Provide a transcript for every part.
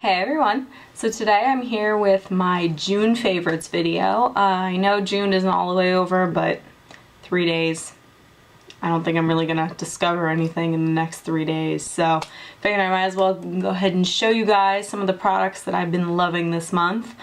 Hey everyone! So today I'm here with my June favorites video. I know June isn't all the way over, but 3 days. I don't think I'm really gonna discover anything in the next 3 days, so figured I might as well go ahead and show you guys some of the products that I've been loving this month.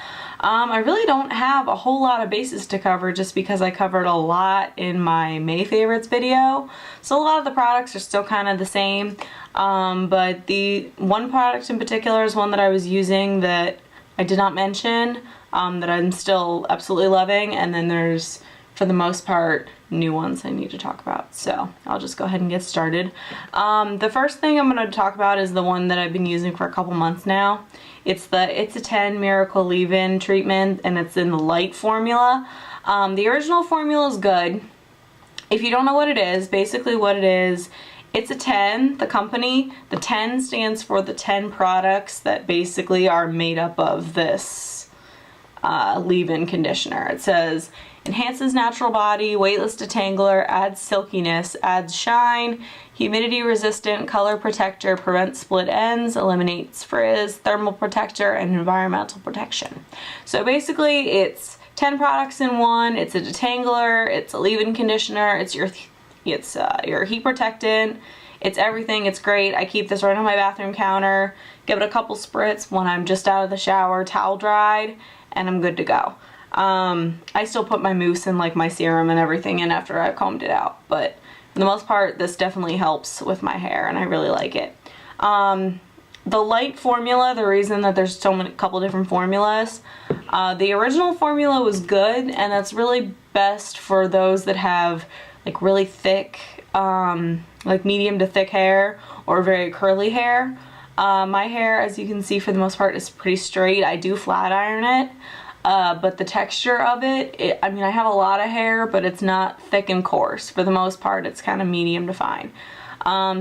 I really don't have a whole lot of bases to cover just because I covered a lot in my May favorites video, so a lot of the products are still kind of the same. But the one product in particular is one that I was using that I did not mention, that I'm still absolutely loving, and then there's, for the most part, new ones I need to talk about. So I'll just go ahead and get started. The first thing I'm going to talk about is the one that I've been using for a couple months now. It's the It's a 10 Miracle Leave-In treatment, and it's in the light formula. The original formula is good. If you don't know what it is, basically what it is, It's a 10, the company. The 10 stands for the 10 products that basically are made up of this leave-in conditioner. It says, enhances natural body, weightless detangler, adds silkiness, adds shine, humidity resistant, color protector, prevents split ends, eliminates frizz, thermal protector, and environmental protection. So basically it's 10 products in one. It's a detangler, it's a leave-in conditioner, it's your heat protectant, it's everything. It's great. I keep this right on my bathroom counter, give it a couple spritz when I'm just out of the shower, towel dried, and I'm good to go. I still put my mousse and like my serum and everything in after I've combed it out, but for the most part this definitely helps with my hair and I really like it. The light formula, the reason that there's couple different formulas, the original formula was good, and that's really best for those that have like really thick, like medium to thick hair or very curly hair. My hair, as you can see, for the most part is pretty straight. I do flat iron it, but the texture of it, I mean, I have a lot of hair, but it's not thick and coarse. For the most part, it's kind of medium to fine.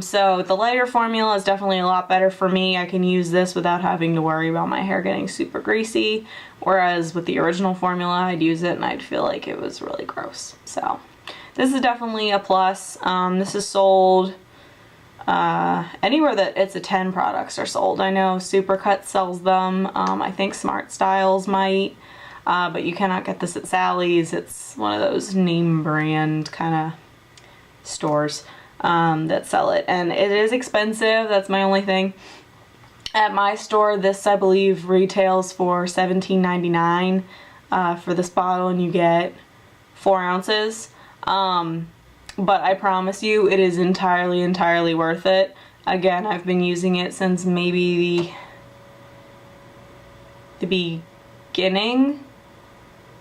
So the lighter formula is definitely a lot better for me. I can use this without having to worry about my hair getting super greasy, whereas with the original formula, I'd use it and I'd feel like it was really gross. So this is definitely a plus. This is sold anywhere that It's a 10 products are sold. I know Supercut sells them. I think Smart Styles might, but you cannot get this at Sally's. It's one of those name brand kind of stores that sell it, and it is expensive. That's my only thing. At my store, this I believe retails for $17.99 for this bottle, and you get 4 ounces. But I promise you it is entirely worth it. Again, I've been using it since maybe the beginning.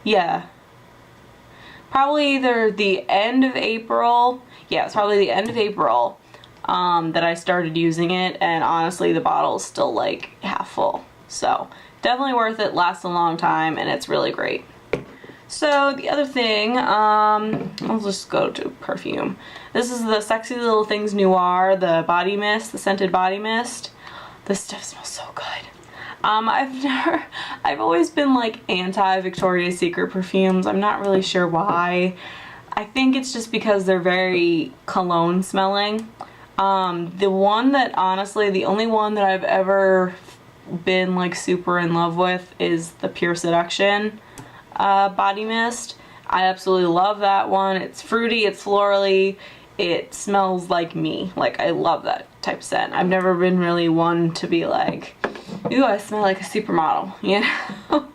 Yeah. Probably either the end of April. Yeah, it's probably the end of April that I started using it, and honestly the bottle's still like half full. So definitely worth it, lasts a long time, and it's really great. So the other thing, I'll just go to perfume. This is the Sexy Little Things Noir, the body mist, the scented body mist. This stuff smells so good. I've always been like anti-Victoria's Secret perfumes. I'm not really sure why. I think it's just because they're very cologne smelling. The one that, honestly, the only one that I've ever been like super in love with is the Pure Seduction body mist. I absolutely love that one. It's fruity, it's florally, it smells like me. Like, I love that type of scent. I've never been really one to be like, ooh, I smell like a supermodel, you know?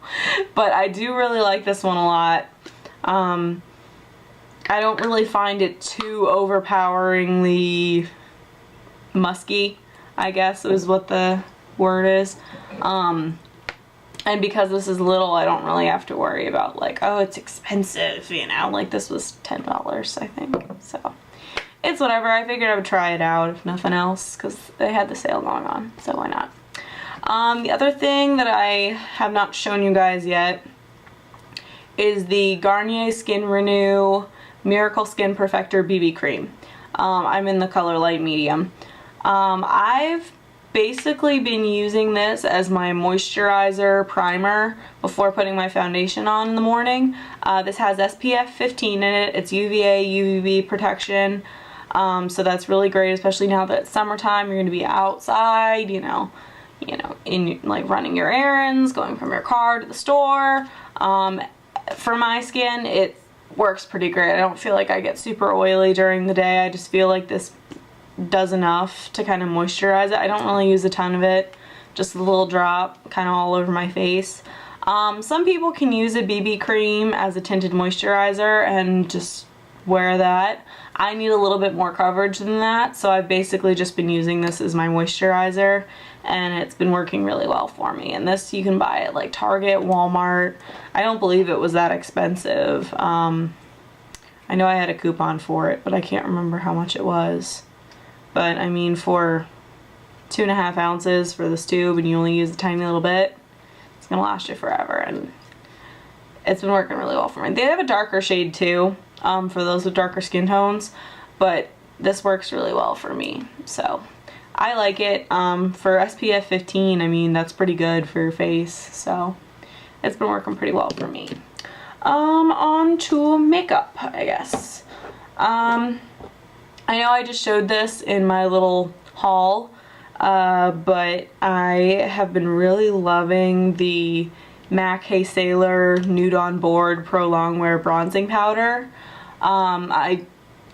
But I do really like this one a lot. I don't really find it too overpoweringly musky, I guess is what the word is. And because this is little, I don't really have to worry about like, oh, it's expensive, you know? Like, this was $10, I think. So it's whatever. I figured I would try it out if nothing else, because they had the sale going on, so why not? The other thing that I have not shown you guys yet is the Garnier Skin Renew Miracle Skin Perfector BB Cream. I'm in the color light medium. I've basically been using this as my moisturizer primer before putting my foundation on in the morning. This has SPF 15 in it. It's UVA, UVB protection. So that's really great, especially now that it's summertime. You're going to be outside, you know, you know, in like running your errands, going from your car to the store. For my skin, it works pretty great. I don't feel like I get super oily during the day. I just feel like this does enough to kind of moisturize it. I don't really use a ton of it, just a little drop kind of all over my face. Some people can use a BB cream as a tinted moisturizer and just wear that. I need a little bit more coverage than that, so I've basically just been using this as my moisturizer, and it's been working really well for me. And this you can buy at like Target, Walmart. I don't believe it was that expensive. I know I had a coupon for it, but I can't remember how much it was. But I mean, for 2.5 ounces for this tube, and you only use a tiny little bit, it's gonna last you forever, and it's been working really well for me. They have a darker shade too, for those with darker skin tones, but this works really well for me, so I like it. For SPF 15, I mean, that's pretty good for your face, so it's been working pretty well for me. On to makeup, I guess. I know I just showed this in my little haul, but I have been really loving the MAC Hey Sailor Nude on Board Pro Longwear Bronzing Powder. I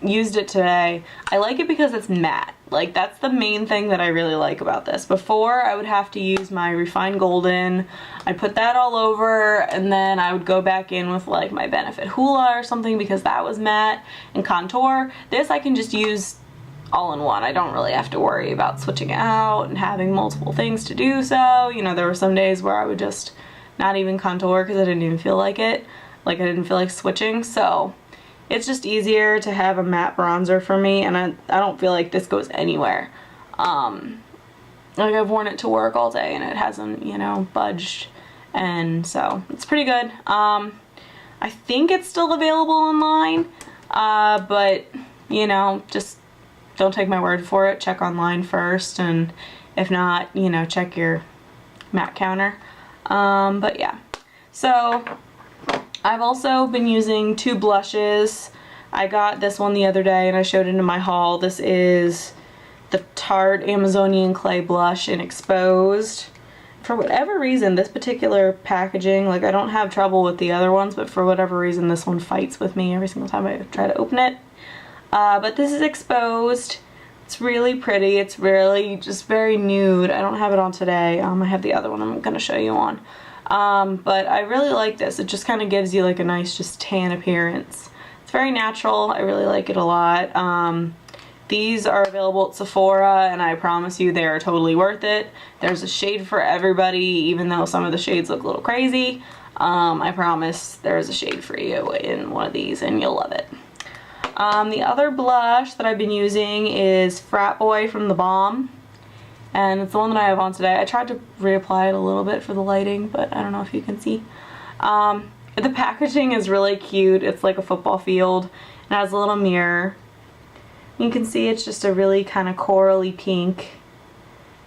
used it today. I like it because it's matte. Like, that's the main thing that I really like about this. Before, I would have to use my Refined Golden. I'd put that all over, and then I would go back in with like my Benefit Hoola or something because that was matte, and contour. This I can just use all in one. I don't really have to worry about switching out and having multiple things to do so. You know, there were some days where I would just not even contour because I didn't even feel like it. Like, I didn't feel like switching, so it's just easier to have a matte bronzer for me, and I don't feel like this goes anywhere. Like, I've worn it to work all day and it hasn't, you know, budged, and so it's pretty good. I think it's still available online, but, you know, just don't take my word for it. Check online first, and if not, you know, check your MAC counter. But yeah, so I've also been using 2 blushes. I got this one the other day and I showed it in my haul. This is the Tarte Amazonian Clay Blush in Exposed. For whatever reason, this particular packaging, like, I don't have trouble with the other ones, but for whatever reason this one fights with me every single time I try to open it. But this is Exposed. It's really pretty. It's really just very nude. I don't have it on today. I have the other one I'm going to show you on. But I really like this. It just kind of gives you like a nice just tan appearance. It's very natural. I really like it a lot. These are available at Sephora, and I promise you they are totally worth it. There's a shade for everybody, even though some of the shades look a little crazy. I promise there's a shade for you in one of these and you'll love it. The other blush that I've been using is Frat Boy from The Balm, and it's the one that I have on today. I tried to reapply it a little bit for the lighting, but I don't know if you can see. The packaging is really cute. It's like a football field, and it has a little mirror. You can see it's just a really kind of corally pink,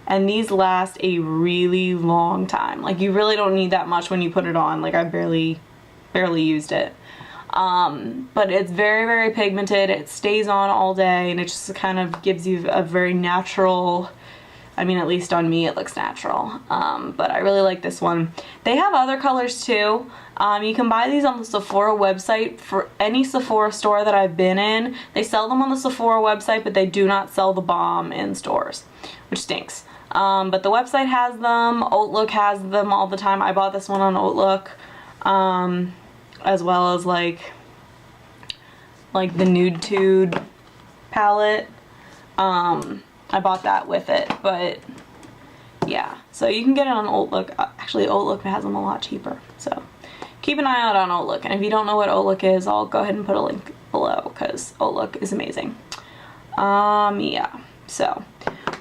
and these last a really long time. Like, you really don't need that much when you put it on. Like, I barely used it. But it's very, very pigmented. It stays on all day, and it just kind of gives you a very natural, I mean, at least on me it looks natural. But I really like this one. They have other colors too. You can buy these on the Sephora website. For any Sephora store that I've been in, they sell them on the Sephora website, but they do not sell the balm in stores, which stinks. But the website has them. Hautelook has them all the time. I bought this one on Hautelook. As well as like the Nude Tude palette. I bought that with it, but yeah, so you can get it on Hautelook. Actually, Hautelook has them a lot cheaper, so keep an eye out on Hautelook. And if you don't know what Hautelook is, I'll go ahead and put a link below, because Hautelook is amazing. Yeah, so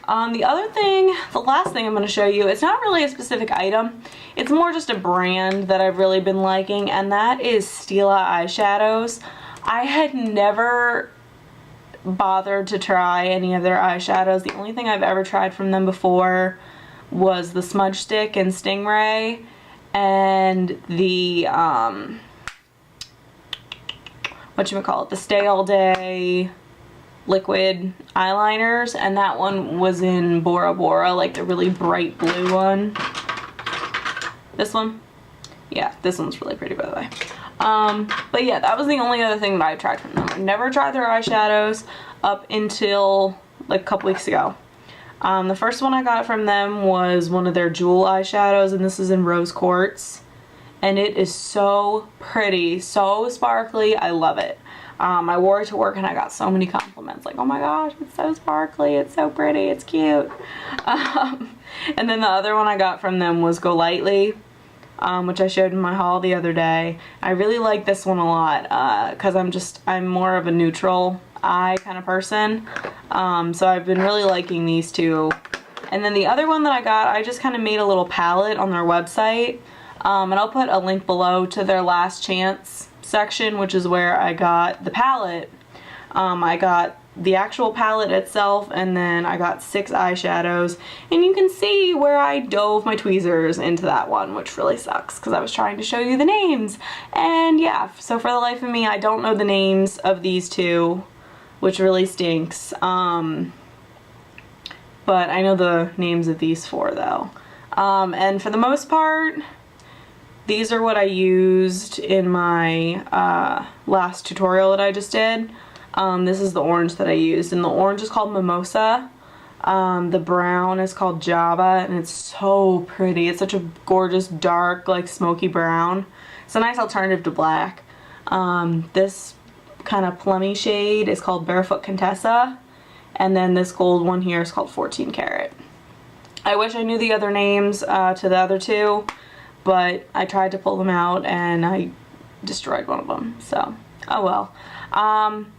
the other thing, the last thing I'm going to show you, it's not really a specific item, it's more just a brand that I've really been liking, and that is Stila eyeshadows. I had never bothered to try any of their eyeshadows. The only thing I've ever tried from them before was the Smudge Stick and Stingray, and the whatchamacallit, the Stay All Day liquid eyeliners, and that one was in Bora Bora, like the really bright blue one. This one? Yeah, this one's really pretty, by the way. But yeah, that was the only other thing that I tried from them. I never tried their eyeshadows up until like a couple weeks ago. The first one I got from them was one of their jewel eyeshadows, and this is in Rose Quartz. And it is so pretty, so sparkly. I love it. I wore it to work and I got so many compliments, like, oh my gosh, it's so sparkly, it's so pretty, it's cute. And then the other one I got from them was Go Lightly, which I showed in my haul the other day. I really like this one a lot because I'm more of a neutral eye kind of person. So I've been really liking these two. And then the other one that I got, I just kind of made a little palette on their website. And I'll put a link below to their Last Chance section, which is where I got the palette. I got the actual palette itself, and then I got 6 eyeshadows, and you can see where I dove my tweezers into that one, which really sucks because I was trying to show you the names. And yeah, so for the life of me, I don't know the names of these two, which really stinks. But I know the names of these 4 though. And for the most part, these are what I used in my last tutorial that I just did. This is the orange that I used, and the orange is called Mimosa. The brown is called Java, and it's so pretty. It's such a gorgeous, dark, like smoky brown. It's a nice alternative to black. This kind of plummy shade is called Barefoot Contessa, and then this gold one here is called 14 Karat. I wish I knew the other names to the other two, but I tried to pull them out and I destroyed one of them, so oh well.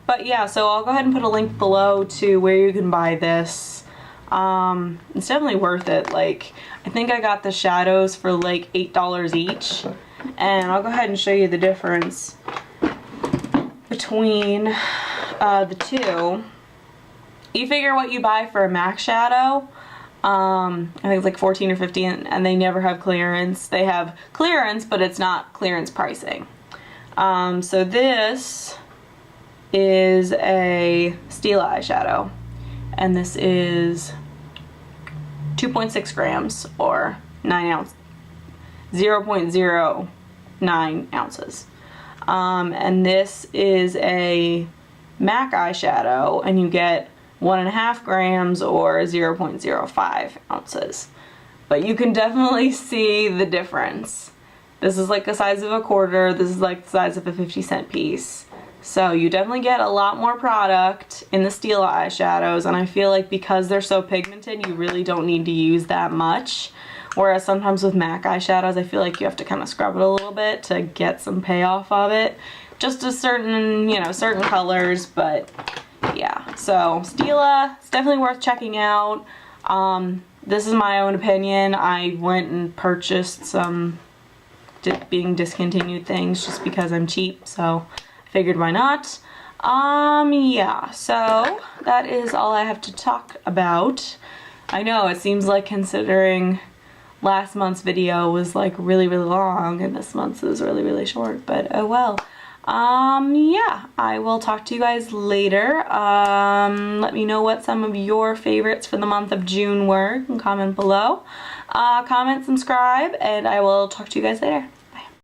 But yeah, so I'll go ahead and put a link below to where you can buy this. It's definitely worth it. Like, I think I got the shadows for like $8 each, and I'll go ahead and show you the difference between the two. You figure what you buy for a MAC shadow, I think it's like 14 or 15, and they never have clearance. They have clearance, but it's not clearance pricing. So this is a Stila eyeshadow, and this is 2.6 grams or 0.09 ounces. And this is a MAC eyeshadow, and you get 1.5 grams or 0.05 ounces. But you can definitely see the difference. This is like the size of a quarter, this is like the size of a 50-cent piece. So you definitely get a lot more product in the Stila eyeshadows, and I feel like because they're so pigmented, you really don't need to use that much. Whereas sometimes with MAC eyeshadows, I feel like you have to kind of scrub it a little bit to get some payoff of it. Just a certain, you know, certain colors, but yeah. So Stila, it's definitely worth checking out. This is my own opinion. I went and purchased some being discontinued things just because I'm cheap, so I figured why not. Yeah, so that is all I have to talk about. I know it seems like, considering last month's video was like really long and this month's is really short, but oh well. Yeah, I will talk to you guys later. Let me know what some of your favorites for the month of June were, and comment below. Comment, subscribe, and I will talk to you guys later.